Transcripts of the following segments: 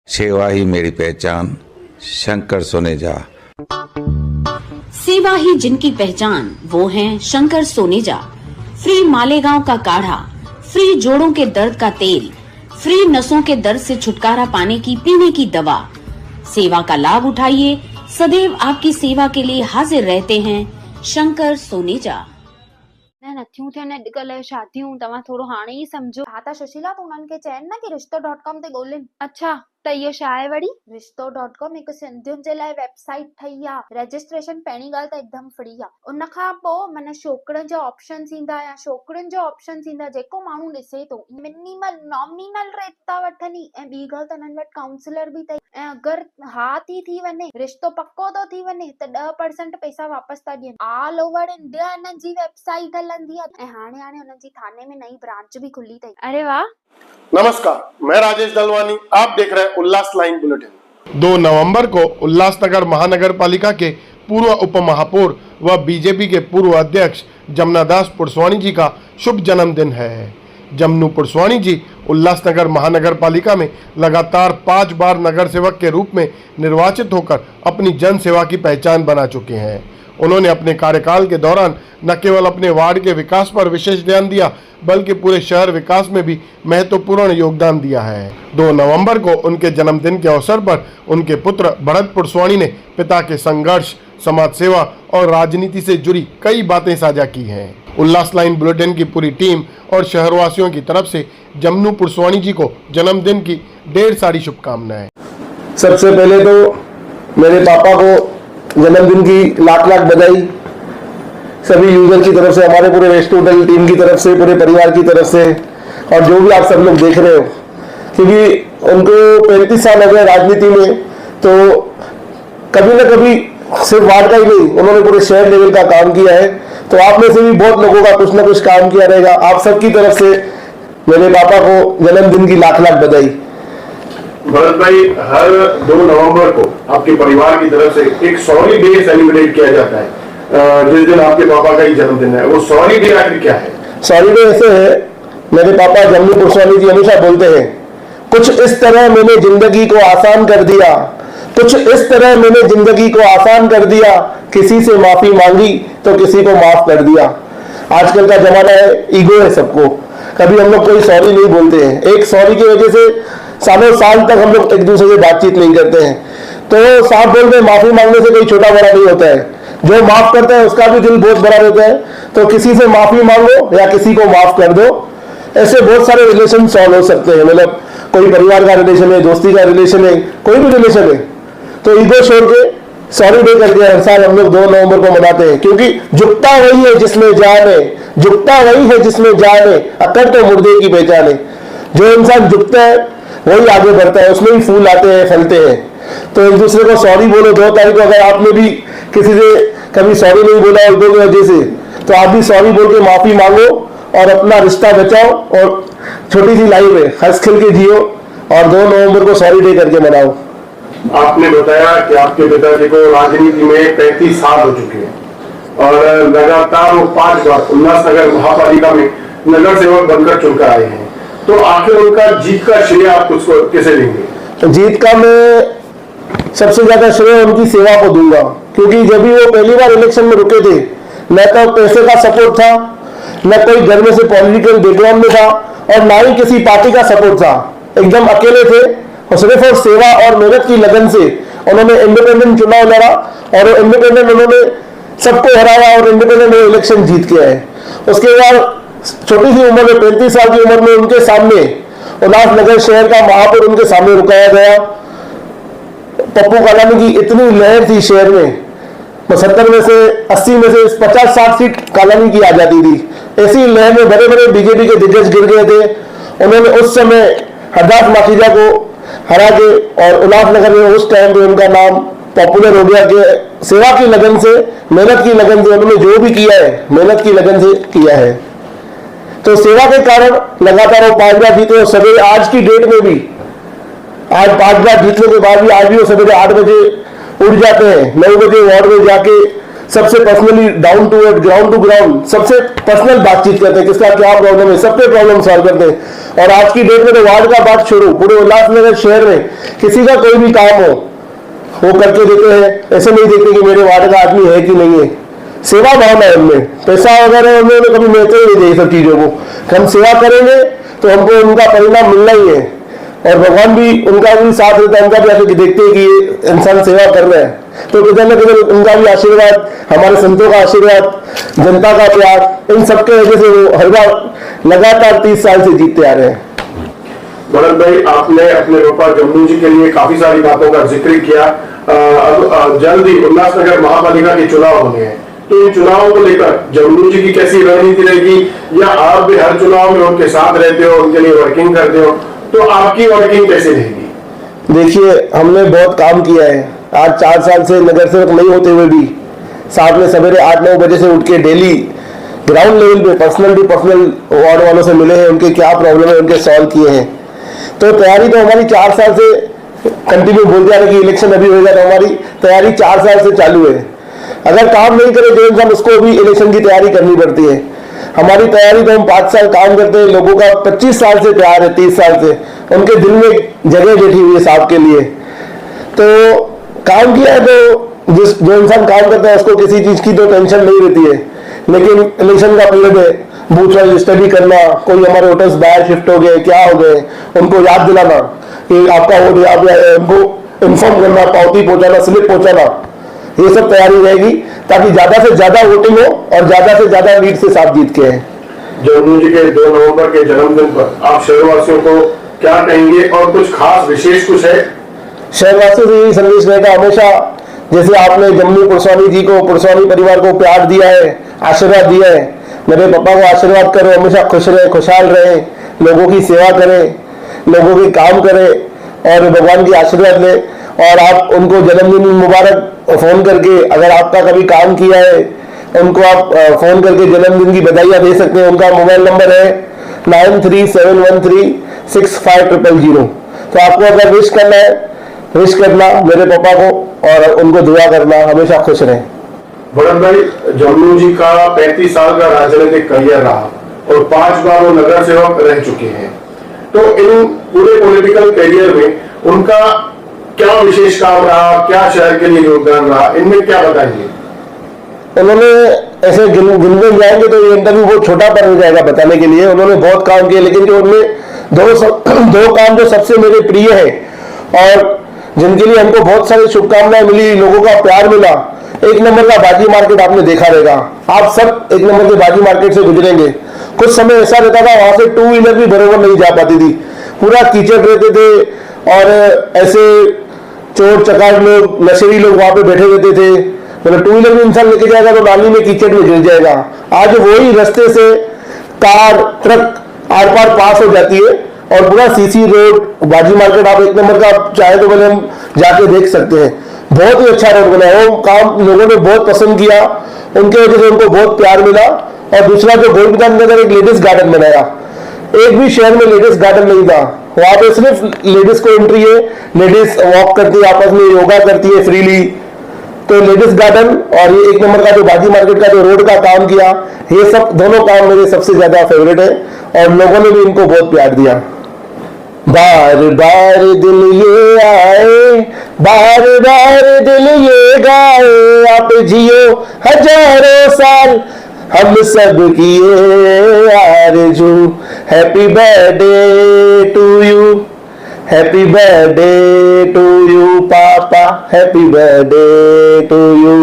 सेवा ही मेरी पहचान, शंकर सोनेजा। सेवा ही जिनकी पहचान, वो हैं शंकर सोनेजा। फ्री मालेगांव का काढ़ा, फ्री जोड़ों के दर्द का तेल, फ्री नसों के दर्द से छुटकारा पाने की पीने की दवा। सेवा का लाभ उठाइए, सदैव आपकी सेवा के लिए हाजिर रहते हैं शंकर सोनेजा। नथियूं थियनि अॼुकल्ह शादियूं, तव्हां थोरो हाणे ई सम्झो। हा त सुशीला, तूं उन्हनि खे चइनि न कि रिश्तो.com ते ॻोल्हिनि। अच्छा त इहो छा आहे वरी? रिश्तो.com हिकु सिंधियुनि जे लाइ वेबसाइट ठही आहे। रजिस्ट्रेशन पहिरीं ॻाल्हि त हिकदमि फ्री आहे। उन खां पोइ माना छोकिरनि जा ऑप्शन्स ईंदा या छोकिरियुनि जा ऑप्शन्स ईंदा, जेको माण्हू ॾिसे थो। मिनिमल नॉमिनल रेट था वठनि। ऐं ॿी ॻाल्हि त हिननि वटि काउंसलर बि अथई। ऐं अगरि हा थी वञे, रिश्तो पको थो थी वञे, त 10% पैसा वापसि था ॾियनि। ऑल ओवर इंडिया हिननि जी वेबसाइट हलंदी आहे। ऐं हाणे हुननि जी थाने में नई ब्रांच भी खुली अथई। अरे वाह। नमस्कार, मैं राजेश दलवानी, आप देख रहे हैं उल्लास लाइन बुलेटिन। 2 नवंबर को उल्लासनगर महानगर पालिका के पूर्व उप महापौर व बीजेपी के पूर्व अध्यक्ष जमुनादास पुरस्वाणी जी का शुभ जन्मदिन है। जमनू पुरस्वाणी जी उल्लासनगर महानगर पालिका में लगातार 5 बार नगर सेवक के रूप में निर्वाचित होकर अपनी जन सेवा की पहचान बना चुके हैं। उन्होंने अपने कार्यकाल के दौरान न केवल अपने वार्ड के विकास पर विशेष ध्यान दिया, बल्कि पूरे शहर विकास में भी महत्वपूर्ण योगदान दिया है। 2 नवंबर को उनके जन्मदिन के अवसर पर उनके पुत्र भरत पुरस्वाणी ने पिता के संघर्ष, समाज सेवा और राजनीति से जुड़ी कई बातें साझा की हैं। उल्लास लाइन बुलेटिन की पूरी टीम और शहरवासियों की तरफ से जमनू पुरस्वाणी जी को जन्मदिन की ढेर सारी शुभकामनाएं। सबसे पहले तो मेरे पापा को जन्मदिन की लाख लाख बधाई। सभी यूजर की तरफ से, हमारे पूरे रेस्ट होटल टीम की तरफ से, पूरे परिवार की तरफ से, और जो भी आप सब लोग देख रहे हो, क्योंकि उनको 35 साल हो गए राजनीति में, तो कभी ना कभी सिर्फ वार्ड का ही नहीं, उन्होंने पूरे शहर लेवल का काम किया है। तो आप में से भी बहुत लोगों का कुछ ना कुछ काम किया रहेगा। आप सबकी तरफ से मेरे पापा को जन्मदिन की लाख लाख बधाई। भरत भाई, हर 2 नवंबर को आपके परिवार की तरफ से एक सॉरी डे सेलिब्रेट किया जाता है, जिस दिन आपके पापा का ही जन्मदिन है। वो सॉरी डे आखिर क्या है? सॉरी डे ऐसे है, मेरे पापा जमनू पुरस्वाणी जी हमेशा बोलते हैं, कुछ इस तरह मैंने जिंदगी को आसान कर दिया, कुछ इस तरह मैंने जिंदगी को आसान कर दिया, किसी से माफी मांगी तो किसी को माफ कर दिया। आजकल का जमाना है, ईगो है सबको, कभी हम लोग कोई सॉरी नहीं बोलते हैं। एक सॉरी की वजह से सालों साल तक हम लोग एक दूसरे से बातचीत नहीं करते हैं। तो साफ बोल में माफी मांगने से कोई छोटा बड़ा नहीं होता है। जो माफ करता है उसका भी दिल बहुत बड़ा रहता है। तो किसी से माफी मांगो या किसी को माफ कर दो, ऐसे बहुत सारे रिलेशन सॉल्व हो सकते हैं। मतलब कोई परिवार का रिलेशन है, दोस्ती का रिलेशन है, कोई भी रिलेशन है, तो ईगो छोड़ के सॉरी डे करके हर साल हम लोग 2 नवंबर को मनाते हैं। क्योंकि झुकता वही है जिसमें जान है, झुकता वही है जिसमें जान है, अकड़ तो मुर्दे की पहचान है। जो इंसान झुकता है वही आगे बढ़ता है, उसमें ही फूल आते हैं, फलते हैं। तो एक दूसरे को सॉरी बोलो। 2 तारीख को अगर आपने भी किसी से कभी सॉरी नहीं बोला ईगो की वजह से, तो आप भी सॉरी बोल के माफी मांगो और अपना रिश्ता बचाओ और छोटी सी लाइफ है, हंस खेल के जियो और 2 नवंबर को सॉरी डे करके मनाओ। आपने बताया कि आपके पिताजी को राजनीति में 35 साल हो चुके हैं और लगातार वो 5 बार उल्लासनगर महापालिका में नगर सेवक बनकर चुनकर आए हैं। तो आखिर उनका जीत का श्रेय आप उसको कैसे देंगे? जीत का मैं सबसे ज्यादा श्रेय उनकी सेवा को दूंगा, क्योंकि जब भी वो पहली बार इलेक्शन में रुके थे, न तो पैसे का सपोर्ट था, न कोई घर में से पॉलिटिकल बैकग्राउंड में था, और ना ही किसी पार्टी का सपोर्ट था। एकदम अकेले थे और सिर्फ और सेवा और मेहनत की लगन से उन्होंने इंडिपेंडेंट चुनाव लड़ा और इंडिपेंडेंट उन्होंने सबको हराया और इंडिपेंडेंट इलेक्शन जीत के आए। उसके बाद छोटी सी उम्र में, 35 साल की उम्र में, उनके सामने उल्लासनगर शहर का महापौर उनके सामने रुकाया गया। पप्पू कालानी की इतनी लहर थी शहर में, 70 में से 80 में से 50-60 सीट कालानी की आ जाती थी। ऐसी लहर में बड़े बड़े बीजेपी के दिग्गज गिर गए थे। उन्होंने उस समय हरदास माखीजा को हरा के और उल्लासनगर में उस टाइम पे उनका नाम पॉपुलर हो गया कि सेवा की लगन से, मेहनत की लगन से उन्होंने जो भी किया है, मेहनत की लगन से किया है। तो सेवा के कारण लगातार वो 5 बार जीते। और सवेरे आज की डेट में भी, आज 5 बार जीतने के बाद भी आज भी वो सवेरे 8 बजे उठ जाते हैं, 9 बजे वार्ड में जाके सबसे personally down to earth, ground to ground, सबसे पर्सनल बातचीत करते हैं, किसका क्या प्रॉब्लम है, सबके प्रॉब्लम सॉल्व करते हैं। और आज की डेट में तो वार्ड का बात छोड़ो, पूरे उल्लासनगर शहर में किसी का कोई भी काम हो वो करके देते हैं। ऐसे नहीं देखते कि मेरे वार्ड का आदमी है कि नहीं है। सेवा भावना है उनमें, पैसा वगैरह उन्होंने कभी मिलते ही नहीं दे सब चीजों को। हम सेवा करेंगे तो हमको उनका परिणाम मिलना ही है, और भगवान भी उनका भी साथ देता है, उनका भी आके देखते हैं कि ये इंसान सेवा कर रहे हैं, तो किधर न किधर उनका भी आशीर्वाद, हमारे संतों का आशीर्वाद, जनता का प्यार, इन सबके वजह से वो हर बार लगातार 30 साल से जीतते आ रहे हैं। भरत भाई, आपने अपने पापा जम्मू जी के लिए काफी सारी बातों का जिक्र किया। अब जल्द ही उल्लासनगर महापालिका के चुनाव होने हैं, तो इन चुनावों को लेकर जम्मू जी की कैसी रणनीति रहेगी, या आप भी हर चुनाव में उनके साथ रहते हो, उनके लिए वर्किंग करते हो, तो आपकी वर्किंग कैसे रहेगी? देखिए, हमने बहुत काम किया है। आज 4 साल से नगर सेवक नहीं होते हुए भी साथ में सवेरे 8-9 बजे से उठ के डेली ग्राउंड लेवल पे पर्सनल वार्ड वालों से मिले हैं, उनके क्या प्रॉब्लम है उनके सॉल्व किए हैं। तो तैयारी तो हमारी 4 साल से कंटिन्यू बोलते आ रहे कि इलेक्शन अभी होगा, तो हमारी तैयारी 4 साल से चालू है। अगर काम नहीं करे तो इंसान उसको भी इलेक्शन की तैयारी करनी पड़ती है। हमारी तैयारी तो हम 5 साल काम करते हैं, लोगों का 25 साल से प्यार है, 30 साल से उनके दिल में जगह बैठी हुई है साहब के लिए। तो काम किया है, तो जो इंसान काम करता है उसको किसी चीज की तो टेंशन नहीं रहती है। लेकिन इलेक्शन का पीरियड है, बूथ वाइज स्टडी करना, कोई हमारे वोटर्स बाहर शिफ्ट हो गए, क्या हो गए, उनको याद दिलाना कि आपका वोट यहाँ पे है, उनको इन्फॉर्म करना, पावती पहुंचाना, स्लिप पहुंचाना, ये सब तैयारी रहेगी ताकि ज्यादा से ज्यादा वोटिंग हो और ज्यादा से ज्यादा लीड से साथ जीत के हैं। जम्मू जी के 2 नवंबर के जन्मदिन पर आप शहरवासियों को क्या कहेंगे, और कुछ खास विशेष कुछ है? शहरवासियों से यही संदेश रहेगा हमेशा, जैसे आपने जम्मू पुरस्वामी जी को, पुरस्वामी परिवार को प्यार दिया है, आशीर्वाद दिया है, मेरे पापा को आशीर्वाद करो, हमेशा खुश रहे, खुशहाल रहे, लोगों की सेवा करें, लोगों के काम करें और भगवान की आशीर्वाद लें। और आप उनको जन्मदिन मुबारक फोन करके, अगर आपका कभी काम किया है, उनको आप फोन करके जन्मदिन की बधाइयां दे सकते हैं। उनका मोबाइल नंबर है 9371365000। तो आपको अगर विश करना है, विश करना मेरे पापा को और उनको दुआ करना, हमेशा खुश रहें। भरत भाई, जम्मू जी का 35 साल का राजनीतिक करियर रहा और 5 बार वो नगर सेवक रह चुके हैं, तो इन पूरे पॉलिटिकल करियर में उनका क्या विशेष काम रहा, क्या शहर के लिए योगदान रहा, इनमें क्या बताएंगे? उन्होंने ऐसे गिनते जाएंगे तो ये इंटरव्यू बहुत छोटा पड़ जाएगा बताने के लिए। उन्होंने बहुत काम किए, लेकिन जो उनमें दो काम जो सबसे मेरे प्रिय है और जिनके लिए हमको बहुत सारी शुभकामनाएं मिली, लोगों का प्यार मिला, एक नंबर का बाजी मार्केट आपने देखा रहेगा। आप सब एक नंबर के बाजी मार्केट से गुजरेंगे। कुछ समय ऐसा रहता था वहां से 2 व्हीलर भी बराबर नहीं जा पाती थी, पूरा कीचड़ रहते थे और ऐसे चोर चकार लोग, नशेड़ी लोग वहां पे बैठे रहते थे। मतलब 2 व्हीलर में इंसान लेके जाएगा तो नाली में कीचड़ में गिर जाएगा। आज वही रास्ते से कार ट्रक आर पार पास हो जाती है और पूरा सीसी रोड बाजी मार्केट आप एक नंबर का चाहे तो पहले हम जाके देख सकते हैं। बहुत ही अच्छा रोड बना है, वो काम लोगों ने बहुत पसंद किया, उनके वजह से उनको बहुत प्यार मिला। और दूसरा जो गोल मैदान के अंदर एक लेडीज गार्डन बनाया, एक भी शहर में लेडीज गार्डन नहीं था, वहां पे सिर्फ लेडीज को एंट्री है, लेडीज वॉक करती है, आपस में योगा करती है फ्रीली। तो लेडीज गार्डन और ये एक नंबर का जो बाजी मार्केट का जो रोड का काम किया, ये सब दोनों काम मेरे सबसे ज्यादा फेवरेट है और लोगों ने भी इनको बहुत प्यार दिया। बार बार दिल ये आए, बार बार दिल ये गाए, आप जियो हजारों साल हम सब किए आरज़ू। Happy birthday to you, happy birthday to you पापा, happy birthday to you.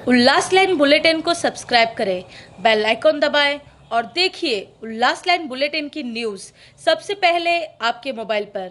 Ullas line bulletin को सब्सक्राइब करें, बेल आइकॉन दबाएं और देखिए उल्लास लाइन बुलेटिन की न्यूज़ सबसे पहले आपके मोबाइल पर।